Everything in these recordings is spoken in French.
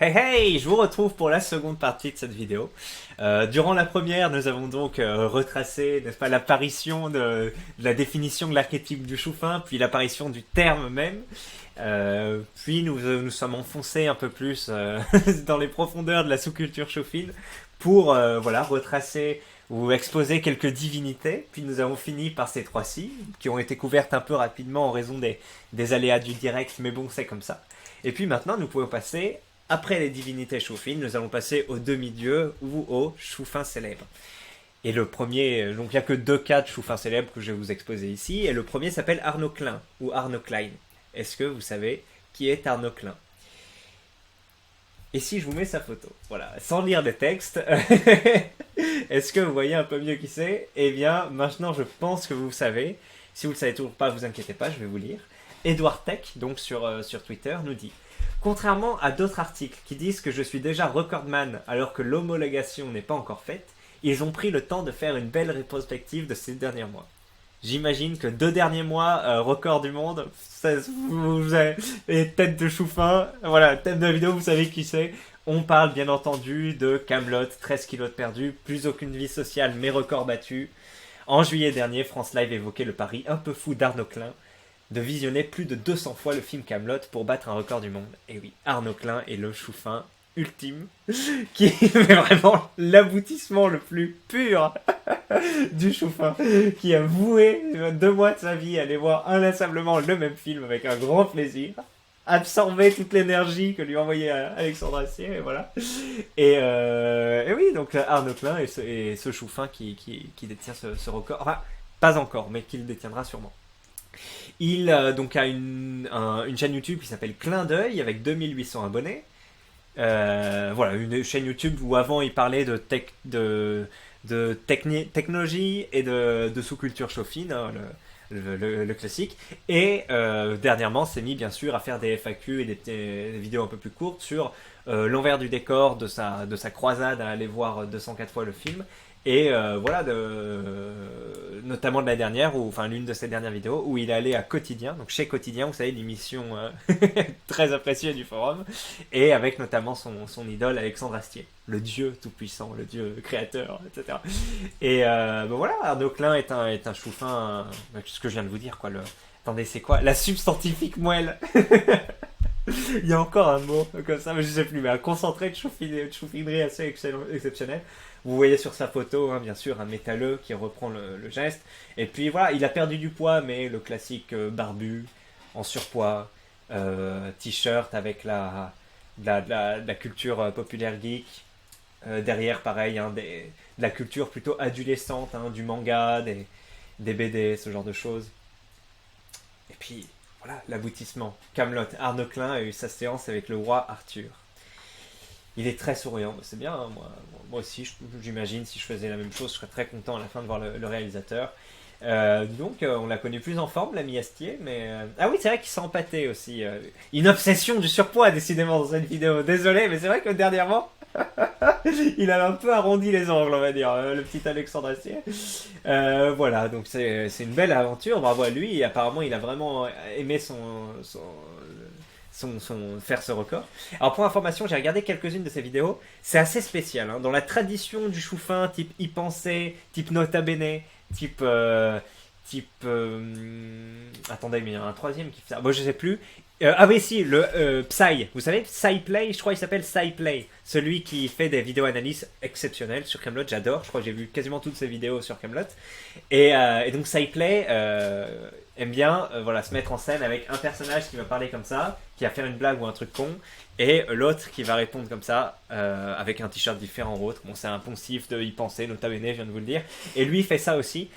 Hey hey, je vous retrouve pour la seconde partie de cette vidéo. Durant la première, nous avons donc retracé, n'est-ce pas, l'apparition de la définition de l'archétype du chou-fin, puis l'apparition du terme même. Puis nous sommes enfoncés un peu plus dans les profondeurs de la sous-culture chaufine pour voilà, retracer ou exposer quelques divinités. Puis nous avons fini par ces trois-ci, qui ont été couvertes un peu rapidement en raison des aléas du direct, mais bon, c'est comme ça. Et puis maintenant, nous pouvons passer, après les divinités choufines, nous allons passer aux demi-dieux ou aux choufins célèbres. Et le premier, donc il n'y a que deux cas de choufins célèbres que je vais vous exposer ici, et le premier s'appelle Arnaud Klein, ou Arnaud Klein. Est-ce que vous savez qui est Arnaud Klein? Et si je vous mets sa photo, voilà, sans lire des textes, est-ce que vous voyez un peu mieux qui c'est? Eh bien, maintenant je pense que vous savez. Si vous ne le savez toujours pas, vous inquiétez pas, je vais vous lire. Edouard Tech, donc sur Twitter, nous dit: contrairement à d'autres articles qui disent que je suis déjà recordman alors que l'homologation n'est pas encore faite, ils ont pris le temps de faire une belle rétrospective de ces derniers mois. J'imagine que 2 derniers mois, record du monde, vous avez les têtes de chou-fin, voilà, thème de la vidéo, vous savez qui c'est. On parle bien entendu de Kaamelott, 13 kilos de perdu, plus aucune vie sociale mais record battu. En juillet dernier, France Live évoquait le pari un peu fou d'Arnaud Klein de visionner plus de 200 fois le film Kaamelott pour battre un record du monde. Et oui, Arnaud Klein est le chou-fin ultime, qui est vraiment l'aboutissement le plus pur du chou-fin, qui a voué 2 mois de sa vie à aller voir inlassablement le même film avec un grand plaisir, absorber toute l'énergie que lui envoyait Alexandre Astier, et voilà. Et oui, donc Arnaud Klein est ce chou-fin qui détient ce record. Enfin, pas encore, mais qui le détiendra sûrement. Il donc a une chaîne YouTube qui s'appelle Clin d'œil avec 2800 abonnés. Voilà, une chaîne YouTube où avant il parlait de technologie et de sous-culture chaufine, hein, le classique. Et dernièrement s'est mis bien sûr à faire des FAQ et des vidéos un peu plus courtes sur l'envers du décor de sa croisade à aller voir 204 fois le film. Et voilà, notamment de la dernière, enfin l'une de ses dernières vidéos, où il est allé à Quotidien, donc chez Quotidien, vous savez, l'émission très appréciée du forum, et avec notamment son idole Alexandre Astier, le dieu tout-puissant, le dieu créateur, etc. Et ben voilà, Arnaud Klein est un chou-fin, ce que je viens de vous dire, quoi. Attendez, c'est quoi? La substantifique moelle. Il y a encore un mot comme ça, mais je sais plus, mais un concentré de choufinerie assez exceptionnel. Vous voyez sur sa photo, hein, bien sûr, un métalleux qui reprend le geste. Et puis voilà, il a perdu du poids, mais le classique barbu, en surpoids, t-shirt avec la culture populaire geek. Derrière, pareil, hein, de la culture plutôt adolescente, hein, du manga, des BD, ce genre de choses. Et puis, voilà, l'aboutissement. Kaamelott, Arnaud Klein a eu sa séance avec le roi Arthur. Il est très souriant, c'est bien, hein, moi aussi, j'imagine, si je faisais la même chose, je serais très content à la fin de voir le réalisateur. Donc, on l'a connu plus en forme, l'ami Astier, mais... Ah oui, c'est vrai qu'il s'est empâté aussi. Une obsession du surpoids, décidément, dans cette vidéo. Désolé, mais c'est vrai que dernièrement, il a un peu arrondi les angles, on va dire, le petit Alexandre Astier. Voilà, donc c'est une belle aventure, bravo à lui, et apparemment, il a vraiment aimé faire ce record. Alors pour information, j'ai regardé quelques-unes de ses vidéos. C'est assez spécial, hein. Dans la tradition du chou-fin, type y penser, type Nota Bene, type attendez, mais il y en a un troisième qui fait ça. Bon, je sais plus. Ah oui, si, le Psy. Vous savez, PsyPlay, je crois qu'il s'appelle PsyPlay. Celui qui fait des vidéos analyses exceptionnelles sur Kaamelott, j'adore. Je crois que j'ai vu quasiment toutes ses vidéos sur Kaamelott. Et donc PsyPlay aime bien voilà, se mettre en scène avec un personnage qui va parler comme ça, qui va faire une blague ou un truc con, et l'autre qui va répondre comme ça, avec un t-shirt différent ou autre. Bon, c'est un poncif de y penser, Nota Bene, je viens de vous le dire. Et lui, il fait ça aussi.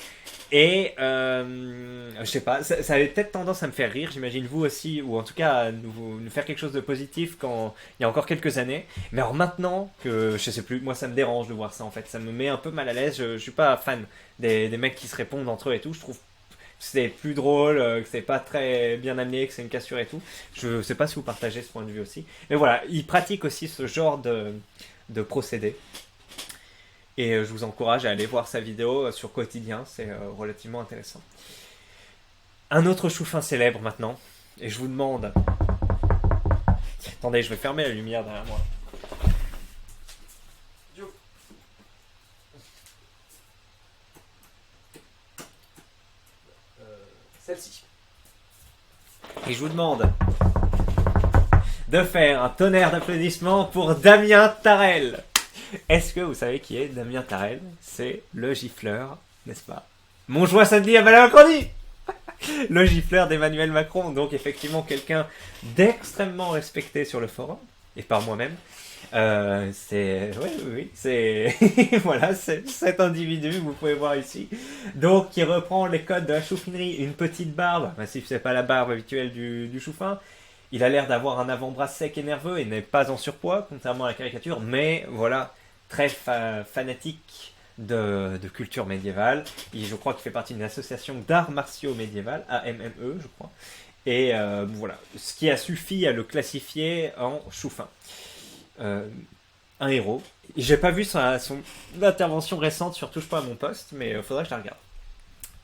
Et je sais pas, ça avait peut-être tendance à me faire rire, j'imagine vous aussi, ou en tout cas à nous faire quelque chose de positif quand il y a encore quelques années. Mais alors maintenant que je sais plus, moi ça me dérange de voir ça en fait, ça me met un peu mal à l'aise. Je suis pas fan des mecs qui se répondent entre eux et tout. Je trouve que c'est plus drôle, que c'est pas très bien amené, que c'est une cassure et tout. Je sais pas si vous partagez ce point de vue aussi. Mais voilà, ils pratiquent aussi ce genre de procédé. Et je vous encourage à aller voir sa vidéo sur Quotidien, c'est relativement intéressant. Un autre chou-fin célèbre maintenant, et je vous demande Attendez, je vais fermer la lumière derrière moi. Celle-ci. Et je vous demande de faire un tonnerre d'applaudissements pour Damien Tarel. Est-ce que vous savez qui est Damien Tarel? C'est le gifleur, n'est-ce pas? Montjoie samedi à Macronie. Le gifleur d'Emmanuel Macron, donc effectivement quelqu'un d'extrêmement respecté sur le forum, et par moi-même. C'est voilà, c'est cet individu que vous pouvez voir ici, donc qui reprend les codes de la choufinerie, une petite barbe, même si c'est pas la barbe habituelle du choufin. Il a l'air d'avoir un avant-bras sec et nerveux et n'est pas en surpoids, contrairement à la caricature, mais voilà, très fanatique de culture médiévale. Je crois qu'il fait partie d'une association d'arts martiaux médiéval, AMME, je crois. Et voilà, ce qui a suffi à le classifier en choufin. Un héros. J'ai pas vu son intervention récente sur Touche pas à mon poste, mais faudrait que je la regarde.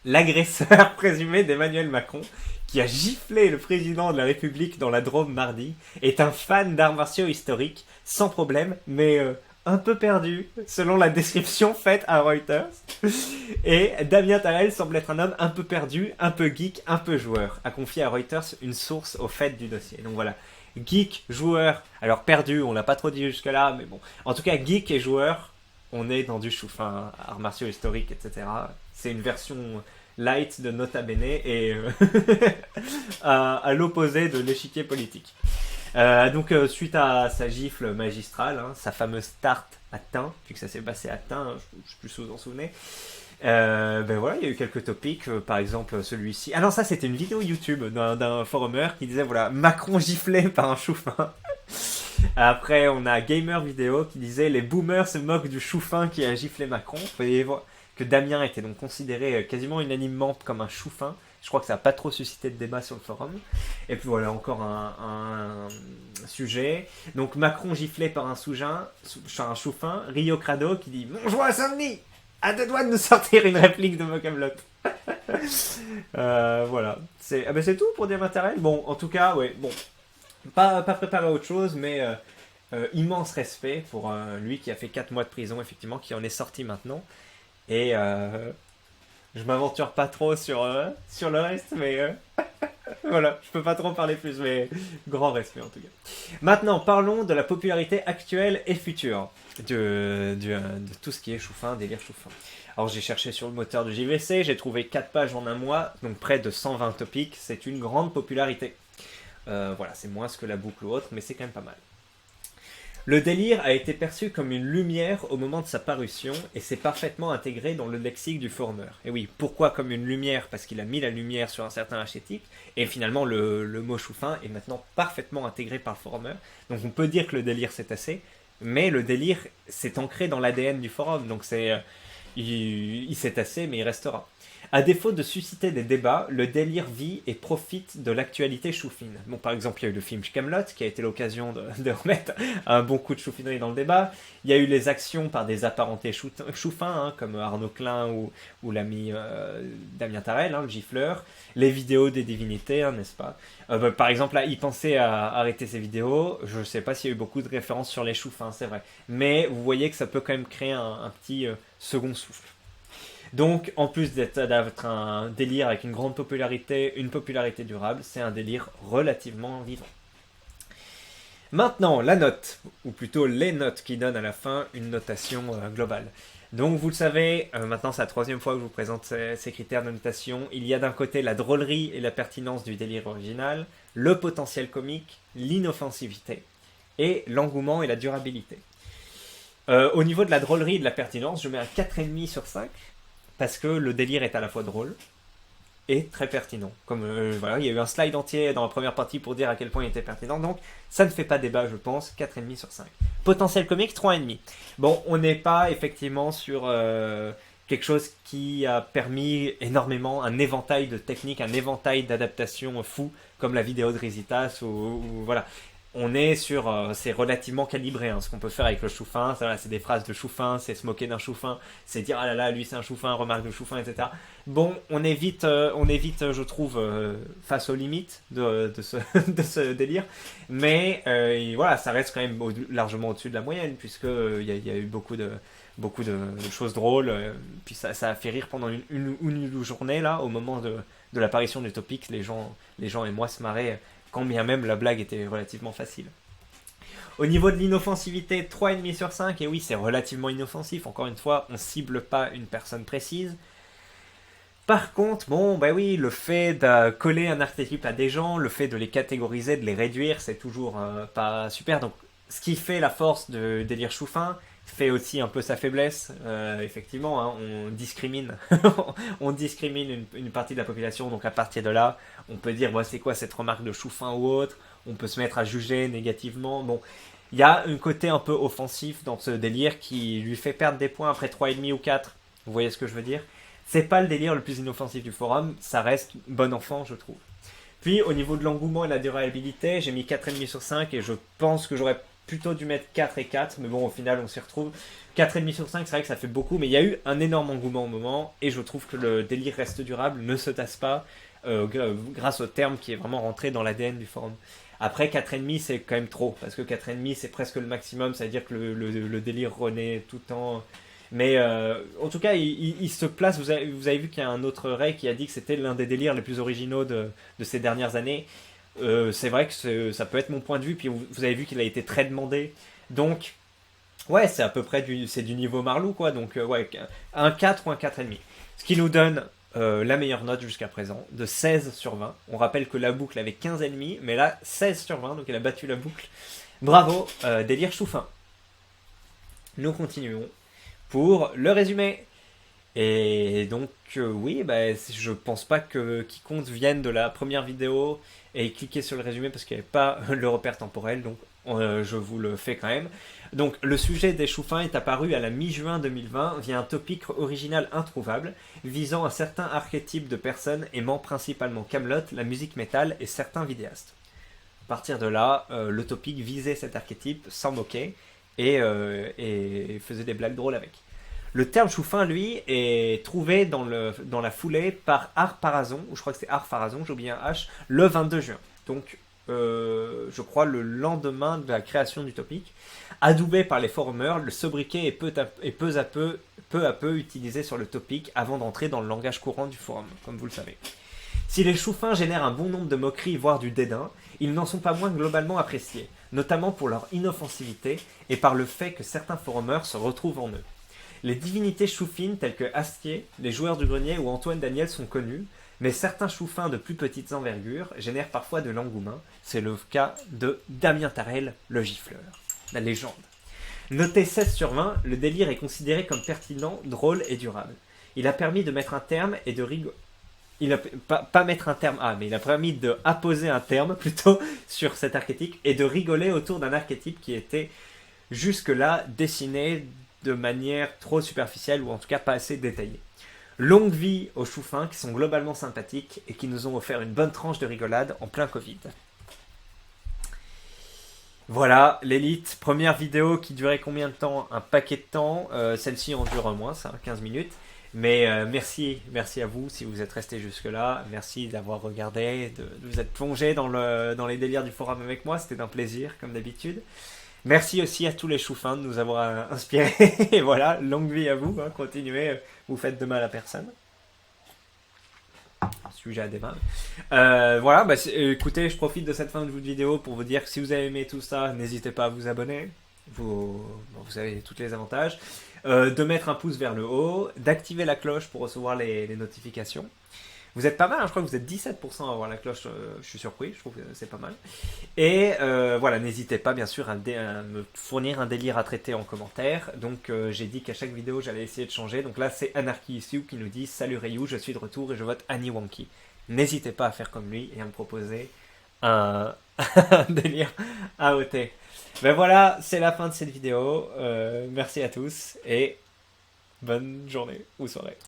L'agresseur présumé d'Emmanuel Macron, qui a giflé le président de la République dans la Drôme mardi, est un fan d'arts martiaux historiques, sans problème, mais un peu perdu, selon la description faite à Reuters. Et Damien Tarel semble être un homme un peu perdu, un peu geek, un peu joueur, a confié à Reuters une source au fait du dossier. Donc voilà, geek, joueur, alors perdu, on l'a pas trop dit jusque-là, mais bon. En tout cas, geek et joueur, on est dans du choufin, arts martiaux historiques, etc. C'est une version light de Nota Bene et à l'opposé de l'échiquier politique. Donc suite à sa gifle magistrale, hein, sa fameuse tarte à thym, puisque ça s'est passé à thym, hein, je ne sais plus si vous en souvenez, ben voilà, il y a eu quelques topics, par exemple celui-ci. Ah non, ça c'était une vidéo YouTube d'un forumer qui disait voilà, Macron giflé par un choufin. Après on a Gamer Vidéo qui disait les boomers se moquent du choufin qui a giflé Macron. Vous voyez que Damien était donc considéré quasiment unanimement comme un choufin. Je crois que ça n'a pas trop suscité de débat sur le forum. Et puis voilà, encore un sujet. Donc Macron giflé par un choufin. Rio Crado qui dit « Montjoie à Saint-Denis, à deux doigts de nous sortir une réplique de Mocamelot. » Voilà. C'est tout pour Damien Tarel. Bon, en tout cas, ouais, bon. Pas préparé à autre chose, mais immense respect pour lui qui a fait 4 mois de prison, effectivement, qui en est sorti maintenant. Et je m'aventure pas trop sur le reste, mais voilà, je peux pas trop parler plus, mais grand respect en tout cas. Maintenant, parlons de la popularité actuelle et future de tout ce qui est choufin, délire choufin. Alors j'ai cherché sur le moteur de JVC, j'ai trouvé 4 pages en un mois, donc près de 120 topics, c'est une grande popularité. Voilà, c'est moins que la boucle ou autre, mais c'est quand même pas mal. Le délire a été perçu comme une lumière au moment de sa parution et s'est parfaitement intégré dans le lexique du forumer. Et oui, pourquoi comme une lumière? Parce qu'il a mis la lumière sur un certain archétype et finalement le mot choufin est maintenant parfaitement intégré par le forumer. Donc on peut dire que le délire s'est tassé, mais le délire s'est ancré dans l'ADN du forum, donc il s'est tassé mais il restera. À défaut de susciter des débats, le délire vit et profite de l'actualité choufine. Bon, par exemple, il y a eu le film Camelot qui a été l'occasion de remettre un bon coup de choufinerie dans le débat. Il y a eu les actions par des apparentés choufins, hein, comme Arnaud Klein ou l'ami Damien Tarel, hein, le gifleur. Les vidéos des divinités, hein, n'est-ce pas? Par exemple, là, il pensait à arrêter ses vidéos. Je ne sais pas s'il y a eu beaucoup de références sur les choufins, c'est vrai. Mais vous voyez que ça peut quand même créer un petit second souffle. Donc, en plus d'être un délire avec une grande popularité, une popularité durable, c'est un délire relativement vivant. Maintenant, la note, ou plutôt les notes qui donnent à la fin une notation globale. Donc, vous le savez, maintenant c'est la 3e fois que je vous présente ces critères de notation. Il y a d'un côté la drôlerie et la pertinence du délire original, le potentiel comique, l'inoffensivité, et l'engouement et la durabilité. Au niveau de la drôlerie et de la pertinence, je mets un 4,5 sur 5. Parce que le délire est à la fois drôle et très pertinent. Comme voilà, il y a eu un slide entier dans la première partie pour dire à quel point il était pertinent, donc ça ne fait pas débat, je pense. 4,5 sur 5. Potentiel comique, 3,5. Bon, on n'est pas effectivement sur quelque chose qui a permis énormément un éventail de techniques, un éventail d'adaptations fou, comme la vidéo de Rizitas, ou voilà. on est sur, c'est relativement calibré, hein, ce qu'on peut faire avec le chouffin. C'est des phrases de chouffin, c'est se moquer d'un chouffin, c'est dire ah là là, lui c'est un chouffin, remarque de chouffin, etc. Bon, on évite, je trouve, face aux limites de ce délire, mais voilà, ça reste quand même largement au-dessus de la moyenne, puisque il y a eu beaucoup de choses drôles, puis ça a fait rire pendant une journée là, au moment de l'apparition du topic, les gens et moi se marraient quand bien même la blague était relativement facile. Au niveau de l'inoffensivité, 3,5 sur 5, et oui, c'est relativement inoffensif. Encore une fois, on cible pas une personne précise. Par contre, bon, bah oui, le fait de coller un archétype à des gens, le fait de les catégoriser, de les réduire, c'est toujours pas super. Donc, ce qui fait la force de Délire Chouffin fait aussi un peu sa faiblesse. Effectivement, hein, on discrimine, on discrimine une partie de la population. Donc, à partir de là, on peut dire, bah, c'est quoi cette remarque de Chouffin ou autre. On peut se mettre à juger négativement. Bon, il y a un côté un peu offensif dans ce délire qui lui fait perdre des points après 3,5 ou 4. Vous voyez ce que je veux dire? C'est pas le délire le plus inoffensif du forum, ça reste bon enfant, je trouve. Puis, au niveau de l'engouement et la durabilité, j'ai mis 4,5 sur 5 et je pense que j'aurais plutôt dû mettre 4 et 4, mais bon, au final, on s'y retrouve. 4,5 sur 5, c'est vrai que ça fait beaucoup, mais il y a eu un énorme engouement au moment et je trouve que le délire reste durable, ne se tasse pas grâce au terme qui est vraiment rentré dans l'ADN du forum. Après, 4,5 c'est quand même trop, parce que 4,5 c'est presque le maximum, c'est-à-dire que le délire renaît tout le temps. Mais en tout cas, il se place. Vous avez vu qu'il y a un autre Ray qui a dit que c'était l'un des délires les plus originaux de ces dernières années. C'est vrai que ça peut être mon point de vue. Puis vous avez vu qu'il a été très demandé. Donc, ouais, c'est à peu près du niveau Marlou, quoi. Donc, ouais, un 4 ou un 4,5. Ce qui nous donne la meilleure note jusqu'à présent, de 16 sur 20. On rappelle que la boucle avait 15,5, mais là, 16 sur 20, donc elle a battu la boucle. Bravo, délire chouffin. Nous continuons pour le résumé. Et donc, oui, bah, je pense pas que quiconque vienne de la première vidéo et cliquer sur le résumé parce qu'il n'y avait pas le repère temporel, donc je vous le fais quand même. Donc, le sujet des chouffins est apparu à la mi-juin 2020 via un topic original introuvable visant un certain archétype de personnes aimant principalement Camelot, la musique métal et certains vidéastes. À partir de là, le topic visait cet archétype, s'en moquait et faisait des blagues drôles avec. Le terme chouffin, lui, est trouvé dans la foulée par Art Parazon, ou je crois que c'est Art Farazon, j'ai oublié un H, le 22 juin. Donc, je crois le lendemain de la création du topic. Adoubé par les forumers, le sobriquet est peu à peu utilisé sur le topic avant d'entrer dans le langage courant du forum, comme vous le savez. Si les chouffins génèrent un bon nombre de moqueries, voire du dédain, ils n'en sont pas moins globalement appréciés, notamment pour leur inoffensivité et par le fait que certains forumers se retrouvent en eux. Les divinités chouffines telles que Astier, les joueurs du grenier ou Antoine Daniel sont connus, mais certains chouffins de plus petite envergure génèrent parfois de l'engouement. C'est le cas de Damien Tarel, le gifleur, la légende. Noté 16 sur 20, le délire est considéré comme pertinent, drôle et durable. Il a permis de mettre un terme et de rigoler. Il a pas mettre un terme mais il a permis de apposer un terme plutôt sur cet archétype et de rigoler autour d'un archétype qui était jusque-là dessiné de manière trop superficielle ou en tout cas pas assez détaillée. Longue vie aux chouffins qui sont globalement sympathiques et qui nous ont offert une bonne tranche de rigolade en plein Covid. Voilà, l'élite, première vidéo qui durait combien de temps? Un paquet de temps. Celle-ci en dure moins, ça, 15 minutes. Mais merci à vous si vous êtes restés jusque-là. Merci d'avoir regardé, de vous être plongé dans les délires du forum avec moi. C'était un plaisir, comme d'habitude. Merci aussi à tous les chouffins de nous avoir inspirés. Et voilà, longue vie à vous. Hein, continuez, vous faites de mal à personne. Sujet à débat. Voilà, bah, écoutez, je profite de cette fin de vidéo pour vous dire que si vous avez aimé tout ça, n'hésitez pas à vous abonner. Vous avez tous les avantages. De mettre un pouce vers le haut, d'activer la cloche pour recevoir les notifications. Vous êtes pas mal, hein, je crois que vous êtes 17% à avoir la cloche, je suis surpris, je trouve que c'est pas mal. Et voilà, n'hésitez pas bien sûr à me fournir un délire à traiter en commentaire. Donc j'ai dit qu'à chaque vidéo j'allais essayer de changer. Donc là c'est Anarchy Issue qui nous dit salut Ryu, je suis de retour et je vote Annie Wonky. N'hésitez pas à faire comme lui et à me proposer un délire AOT. Ben voilà, c'est la fin de cette vidéo. Merci à tous et bonne journée ou soirée.